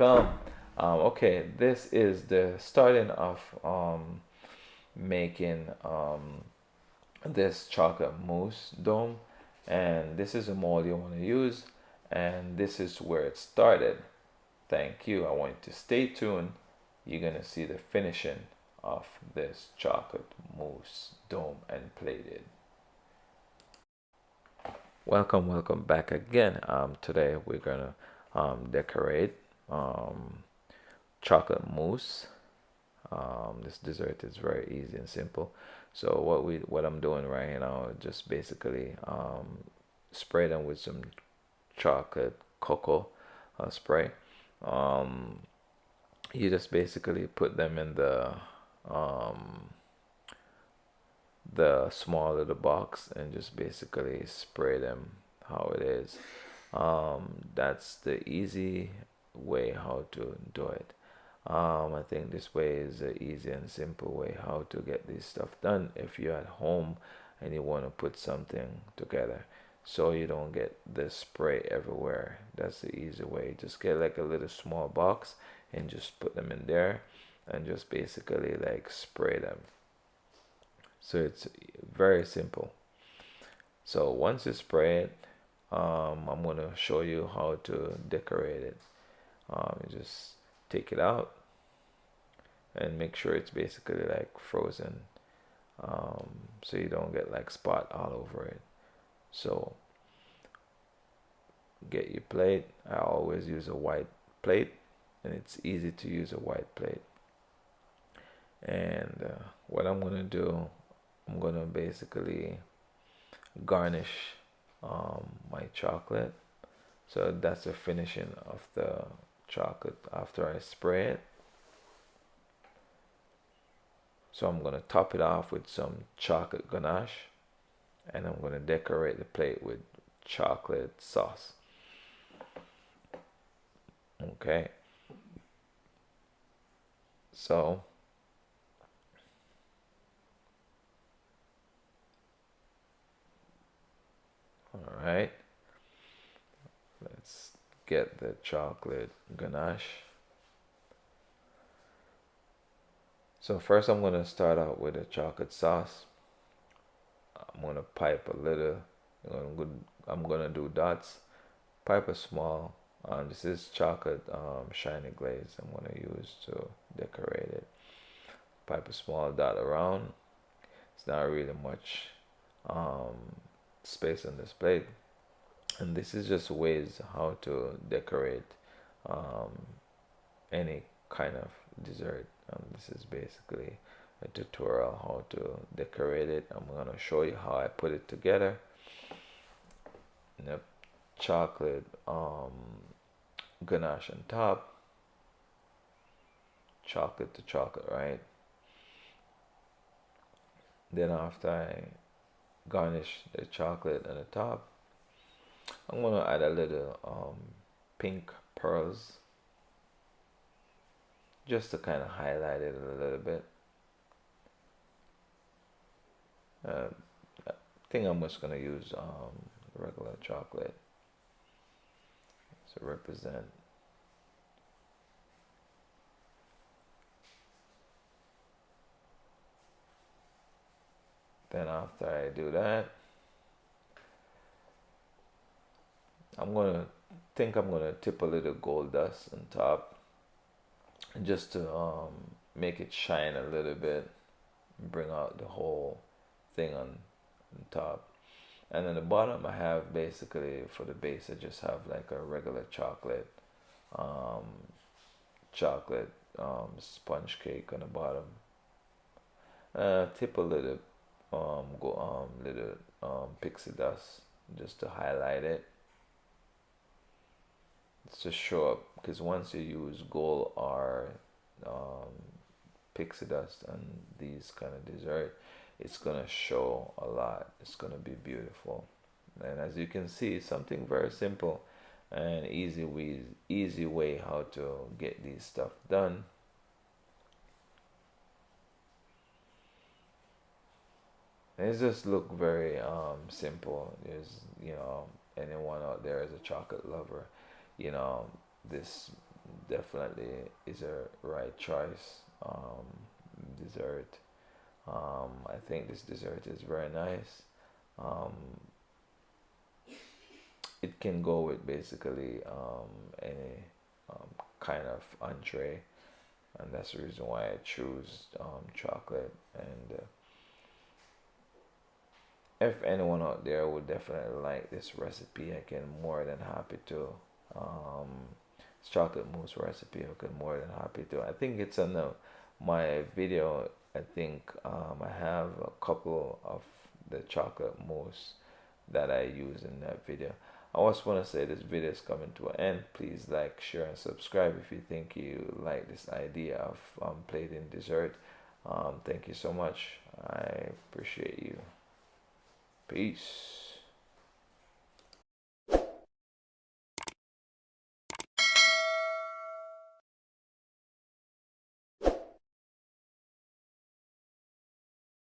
welcome. Okay, this is the starting of making this chocolate mousse dome, and this is a mold you want to use, and this is where it started. Thank you. I want you to stay tuned. You're gonna see the finishing of this chocolate mousse dome and plated. Welcome back again. Today we're gonna decorate um, chocolate mousse. This dessert is very easy and simple. So what I'm doing right now is just basically spray them with some chocolate cocoa spray. Um, you just basically put them in um, the small little box and just basically spray them how it is. That's the easy way how to do it. I think this way is an easy and simple way how to get this stuff done if you're at home and you want to put something together so you don't get the spray everywhere. That's the easy way. Just get like a little small box and just put them in there and just basically like spray them. So it's very simple. So once you spray it, I'm gonna show you how to decorate it. You just take it out and make sure it's basically like frozen, so you don't get like spot all over it. So get your plate. I always use a white plate, and it's easy to use a white plate. And what I'm gonna do, I'm gonna basically garnish my chocolate. So that's the finishing of the chocolate after I spray it. So I'm gonna top it off with some chocolate ganache, and I'm gonna decorate the plate with chocolate sauce. Okay, so all right, let's get the chocolate ganache. So first I'm gonna start out with a chocolate sauce. I'm gonna pipe a little. I'm gonna do dots. Pipe a small. This is chocolate shiny glaze I'm gonna use to decorate it. Pipe a small dot around. It's not really much um, space on this plate, and this is just ways how to decorate um, any kind of dessert. This is basically a tutorial how to decorate it. I'm gonna show you how I put it together. Yep, chocolate ganache on top, chocolate to chocolate, right? Then after I garnish the chocolate on the top, I'm gonna add a little pink pearls just to kind of highlight it a little bit. Uh, I think I'm just gonna use regular chocolate to represent. Then after I do that, I'm gonna tip a little gold dust on top just to make it shine a little bit, bring out the whole thing on top. And then the bottom I have basically for the base I just have like a regular um, chocolate sponge cake on the bottom. Tip a little little pixie dust just to highlight it. It's to show up because once you use gold or um, pixie dust on these kind of dessert, it's gonna show a lot. It's gonna be beautiful. And as you can see, it's something very simple and easy way how to get these stuff done. And it just look very simple. There's anyone out there is a chocolate lover, you know this definitely is a right choice. Dessert. I think this dessert is very nice. Um, it can go with basically any kind of entree, and that's the reason why I choose chocolate. And if anyone out there would definitely like this recipe, I can more than happy to. Um, it's chocolate mousse recipe. I can more than happy to. I think it's on my video. I think I have a couple of the chocolate mousse that I use in that video. I also want to say this video is coming to an end. Please like, share, and subscribe if you think you like this idea of plating dessert. Thank you so much. I appreciate you. Peace.